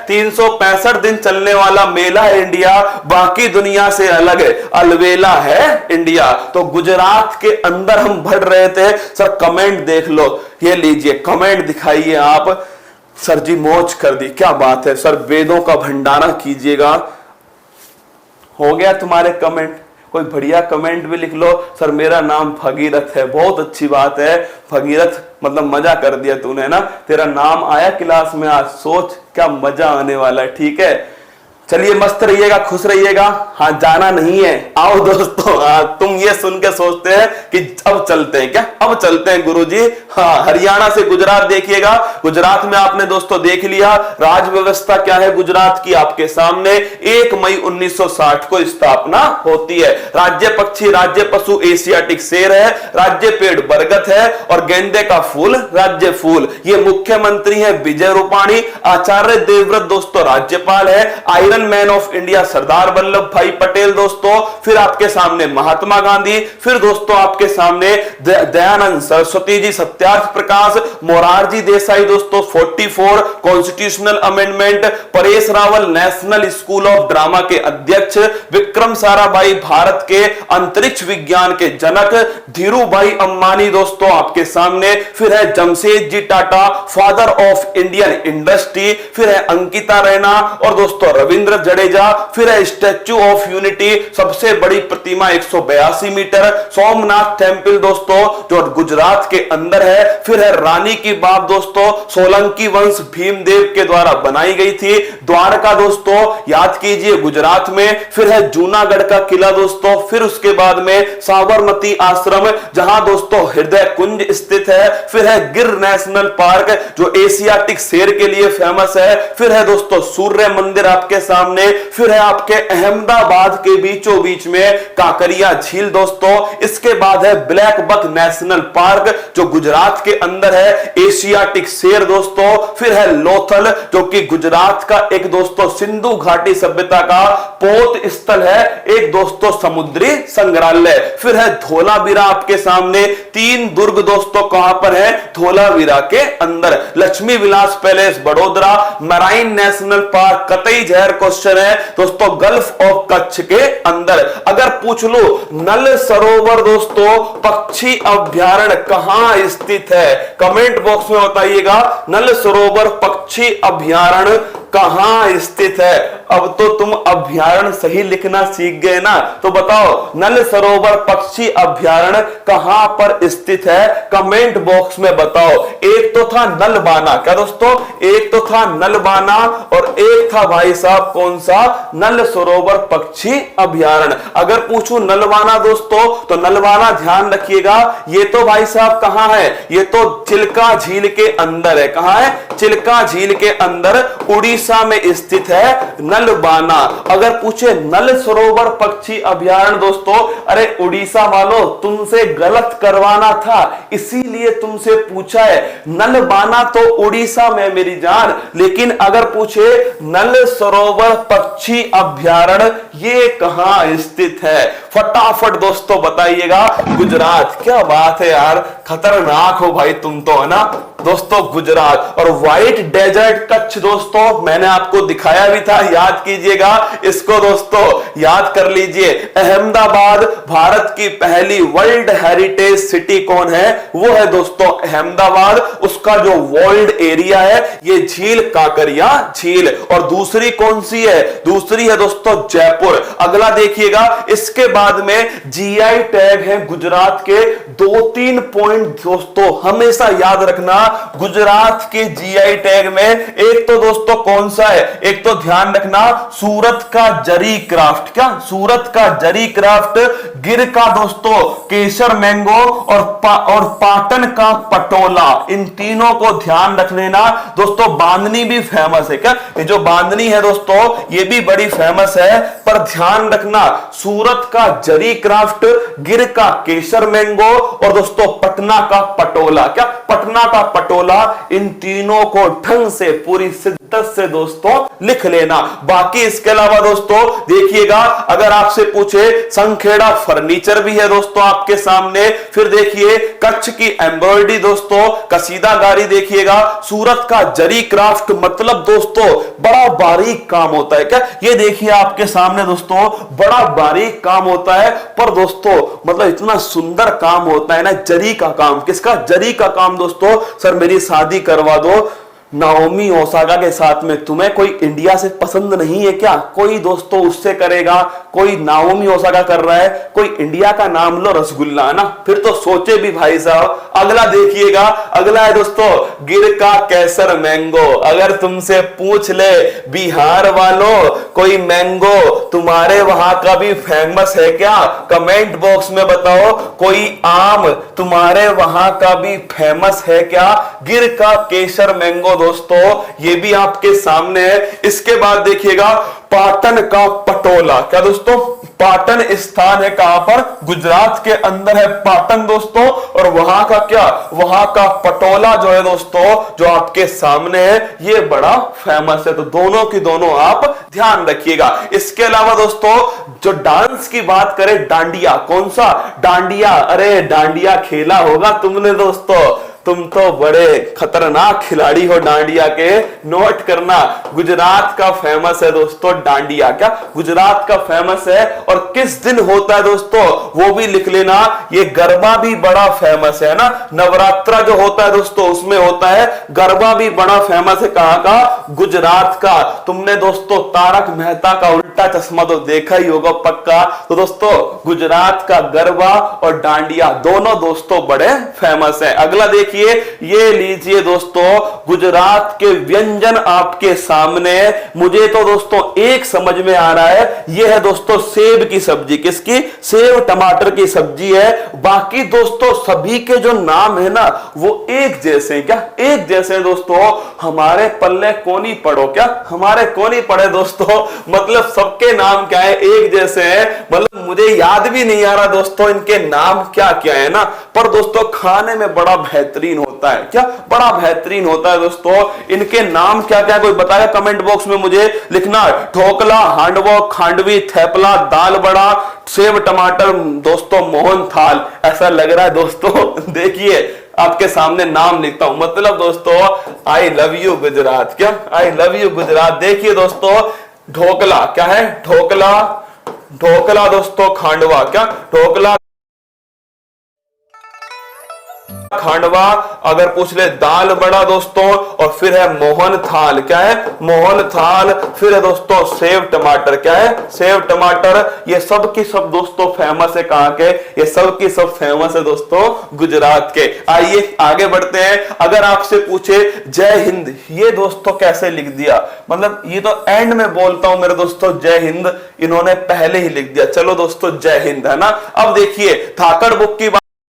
365 दिन चलने वाला मेला है इंडिया, बाकी दुनिया से अलग है, अलवेला है इंडिया। तो गुजरात के अंदर हम बढ़ रहे थे। सर कमेंट देख लो, ये लीजिए कमेंट दिखाइए आप। सर जी मौज कर दी, क्या बात है सर, वेदों का भंडारा कीजिएगा। हो गया तुम्हारे कमेंट, कोई बढ़िया कमेंट भी लिख लो। सर मेरा नाम भगीरथ है, बहुत अच्छी बात है भगीरथ, मतलब मजा कर दिया तूने ना, तेरा नाम आया क्लास में आज, सोच क्या मजा आने वाला है। ठीक है चलिए मस्त रहिएगा, खुश रहिएगा। हाँ जाना नहीं है, आओ दोस्तों। हाँ तुम ये सुन के सोचते हैं कि अब चलते हैं क्या, अब चलते हैं गुरुजी। हाँ हरियाणा से गुजरात देखिएगा। गुजरात में आपने दोस्तों देख लिया राज व्यवस्था क्या है गुजरात की, आपके सामने 1 मई 1960 को स्थापना होती है। राज्य पक्षी राज्य पशु एशियाटिक शेर है, राज्य पेड़ बरगद है और गेंदे का फूल राज्य फूल। ये मुख्यमंत्री है विजय रूपाणी, आचार्य देवव्रत दोस्तों राज्यपाल है, iron man of India Sardar Vallabh भाई पटेल दोस्तों, फिर आपके सामने महात्मा गांधी, फिर दोस्तों आपके सामने दयानंद सरस्वती जी, सत्यार्थ प्रकाश, मोरारजी देसाई दोस्तों 44 constitutional amendment, Paresh Rawal national school of drama के अध्यक्ष, विक्रम साराभाई भारत के अंतरिक्ष विज्ञान के जनक, धीरू भाई अंबानी दोस्तों आपके सामने, फिर है Jamshed ji Tata father of Indian industry, फिर है अंकिता रैना और दोस्तों रविंद्र जडेजा, फिर है स्टैच्यू ऑफ यूनिटी सबसे बड़ी प्रतिमा 182 मीटर, सोमनाथ टेम्पल दोस्तों जो गुजरात के अंदर है, फिर है रानी की बात दोस्तों सोलंकी वंश भीमदेव के द्वारा बनाई गई थी, द्वारका दोस्तों याद कीजिए गुजरात में, फिर है जूनागढ़ का किला दोस्तों, फिर उसके बाद में साबरमती आश्रम जहां दोस्तों हृदय कुंज स्थित है, फिर है गिर नेशनल पार्क जो एशियाटिक शेर के लिए फेमस है, फिर है दोस्तों सूर्य मंदिर आपके सामने, फिर है आपके अहमदाबाद के बीचों बीच में काकरिया झील दोस्तों, इसके बाद है ब्लैक बक नेशनल पार्क जो गुजरात के अंदर है, एशियाटिक शेर दोस्तों, फिर है लोथल जो कि गुजरात का एक दोस्तों सिंधु घाटी सभ्यता का पोत स्थल है, एक दोस्तों समुद्री संग्रहालय, फिर है धोलावीरा आपके सामने, 3 दुर्ग दोस्तों कहां पर है धोलावीरा के अंदर, Lakshmi Vilas palace Vadodara, marine national park कतई जहर क्वेश्चन है दोस्तों गल्फ ऑफ कच्छ के अंदर। अगर पूछ लो नल सरोवर दोस्तों पक्षी अभ्यारण्य कहां स्थित है, कमेंट बॉक्स में बताइएगा नल सरोवर पक्षी अभ्यारण्य कहां स्थित है। अब तो तुम अभ्यारण्य सही लिखना सीख गए ना, तो बताओ नल सरोवर पक्षी अभ्यारण्य कहां पर स्थित है, कमेंट बॉक्स में बताओ। एक तो था नलबाना, क्या दोस्तों, एक तो था नलबाना और एक था भाई साहब कौन सा, नल सरोवर पक्षी अभ्यारण्य। अगर पूछूं नलबाना दोस्तों तो नलबाना ध्यान रखिएगा ये तो भाई साहब कहां है, ये तो चिल्का झील के अंदर है। कहां है, चिल्का झील के अंदर उड़ीसा में स्थित है नलबाना। अगर पूछे नल सरोवर पक्षी अभ्यारण्य दोस्तों, अरे उड़ीसा वालों तुमसे गलत करवाना था इसीलिए तुमसे पूछा है, नलबाना तो उड़ीसा में मेरी जान, लेकिन अगर पूछे नल सरोवर पक्षी अभ्यारण्य ये कहां स्थित है, फटाफट दोस्तों बताइएगा। गुजरात, क्या बात है यार, खतरनाक हो भाई तुम तो, है ना दोस्तों गुजरात। और व्हाइट डेजर्ट कच्छ दोस्तों मैंने आपको दिखाया भी था, याद कीजिएगा इसको दोस्तों, याद कर लीजिए। अहमदाबाद भारत की पहली वर्ल्ड हेरिटेज सिटी कौन है, वो है दोस्तों अहमदाबाद। उसका जो वर्ल्ड एरिया है ये झील काकरिया झील। और दूसरी कौन सी है, दूसरी है दोस्तों जयपुर। अगला देखिएगा, इसके बाद में जीआई टैग है गुजरात के। 2-3 पॉइंट दोस्तों हमेशा याद रखना गुजरात के जीआई टैग में। एक तो दोस्तों कौन सा है, एक तो ध्यान रखना सूरत का जरी क्राफ्ट, क्या सूरत का जरी क्राफ्ट, गिर का दोस्तों केसर मैंगो और पाटन का पटोला, इन तीनों को ध्यान रख लेना दोस्तों। बांधनी भी फेमस है, क्या ये जो बांधनी है दोस्तों ये भी बड़ी फेमस है, पर ध्यान रखना सूरत का जरी क्राफ्ट, गिर का केसर मैंगो और दोस्तों पटना का पटोला। क्या पटना का पटोला, इन तीनों को ढंग से पूरी शिद्दत से दोस्तों लिख लेना। बाकी इसके अलावा दोस्तों देखिएगा, अगर आपसे पूछे संखेड़ा फर्नीचर भी है दोस्तों आपके सामने, फिर देखिए कच्छ की एम्ब्रॉयडरी दोस्तों, कसीदाकारी देखिएगा, सूरत का जरी क्राफ्ट, मतलब दोस्तों बड़ा बारीक काम होता है। क्या ये देखिए आपके सामने दोस्तों बड़ा बारीक काम होता है, पर दोस्तों मतलब इतना सुंदर काम होता है ना, जरी का काम। किसका? जरी का काम दोस्तों। सर मेरी शादी करवा दो नाओमी ओसाका के साथ में, तुम्हें कोई इंडिया से पसंद नहीं है क्या? कोई दोस्तों उससे करेगा, कोई नाओमी ओसाका कर रहा है, कोई इंडिया का नाम लो रसगुल्ला, ना फिर तो सोचे भी भाई साहब। अगला देखिएगा, अगला है दोस्तों गिर का केसर मैंगो। अगर तुमसे पूछ ले बिहार वालों कोई मैंगो तुम्हारे वहां का भी फेमस है क्या? कमेंट बॉक्स में बताओ, कोई आम तुम्हारे वहां का भी फेमस है क्या? गिर का केसर मैंगो दोस्तों ये भी आपके सामने है। इसके बाद देखिएगा पाटन का पटोला। क्या दोस्तों? पाटन स्थान है कहां पर? गुजरात के अंदर है पाटन दोस्तों, और वहां का क्या? वहां का पटोला जो है दोस्तों जो आपके सामने है, ये बड़ा फेमस है। तो दोनों की दोनों आप ध्यान रखिएगा। इसके अलावा दोस्तों जो डांस की बात करें, डांडिया। कौन सा? डांडिया। अरे डांडिया खेला होगा तुमने दोस्तों, तुम तो बड़े खतरनाक खिलाड़ी हो डांडिया के। नोट करना, गुजरात का फेमस है दोस्तों डांडिया। क्या गुजरात का फेमस है? और किस दिन होता है दोस्तों वो भी लिख लेना। ये गरबा भी बड़ा फेमस है ना, नवरात्रा जो होता है दोस्तों उसमें होता है। गरबा भी बड़ा फेमस है कहां का? गुजरात का। तुमने दोस्तों तारक मेहता का उल्टा चश्मा तो देखा ही होगा पक्का। तो दोस्तों गुजरात का गरबा और डांडिया दोनों दोस्तों बड़े फेमस है। अगला देखिए, ये लीजिए दोस्तों गुजरात के व्यंजन आपके सामने। मुझे तो दोस्तों एक समझ में आ रहा है, ये है दोस्तों सेब की सब्जी। किसकी? सेब टमाटर की सब्जी है। बाकी दोस्तों सभी के जो नाम है ना वो एक जैसे हैं। क्या एक जैसे हैं दोस्तों? हमारे पल्ले कोनी पड़ो। क्या हमारे कोनी पड़े दोस्तों? मतलब सबके नाम क्या है? एक जैसे हैं। मतलब मुझे याद भी नहीं आ रहा दोस्तों इनके नाम क्या क्या है ना, पर दोस्तों खाने में बड़ा बेहतरीन होता है। क्या बड़ा बेहतरीन होता है दोस्तों। इनके नाम क्या क्या कोई बताएगा कमेंट बॉक्स में मुझे लिखना। ढोकला, हांडवो, खांडवी, थेपला, दाल बड़ा, सेव टमाटर, दोस्तों मोहन थाल। ऐसा लग रहा है दोस्तों देखिए आपके सामने नाम लिखता हूं, मतलब दोस्तों आई लव यू गुजरात। क्या आई लव यू गुजरात। देखिए दोस्तों ढोकला क्या है? ढोकला, ढोकला दोस्तों खांडवा। क्या ढोकला खांडवा। अगर पूछ ले दाल बड़ा दोस्तों, और फिर है मोहन थाल। क्या है? मोहन थाल। फिर है दोस्तों सेव टमाटर। क्या है? सेव टमाटर। ये सब की सब दोस्तों फेमस है कहां के? ये सब की सब फेमस है दोस्तों गुजरात के। आइए आगे बढ़ते हैं। अगर आपसे पूछे जय हिंद, ये दोस्तों कैसे लिख दिया? मतलब ये तो एंड में बोलता हूं मेरे दोस्तों जय हिंद, इन्होंने पहले ही लिख दिया। चलो दोस्तों जय हिंद है ना। अब देखिए धाकड़ बुक की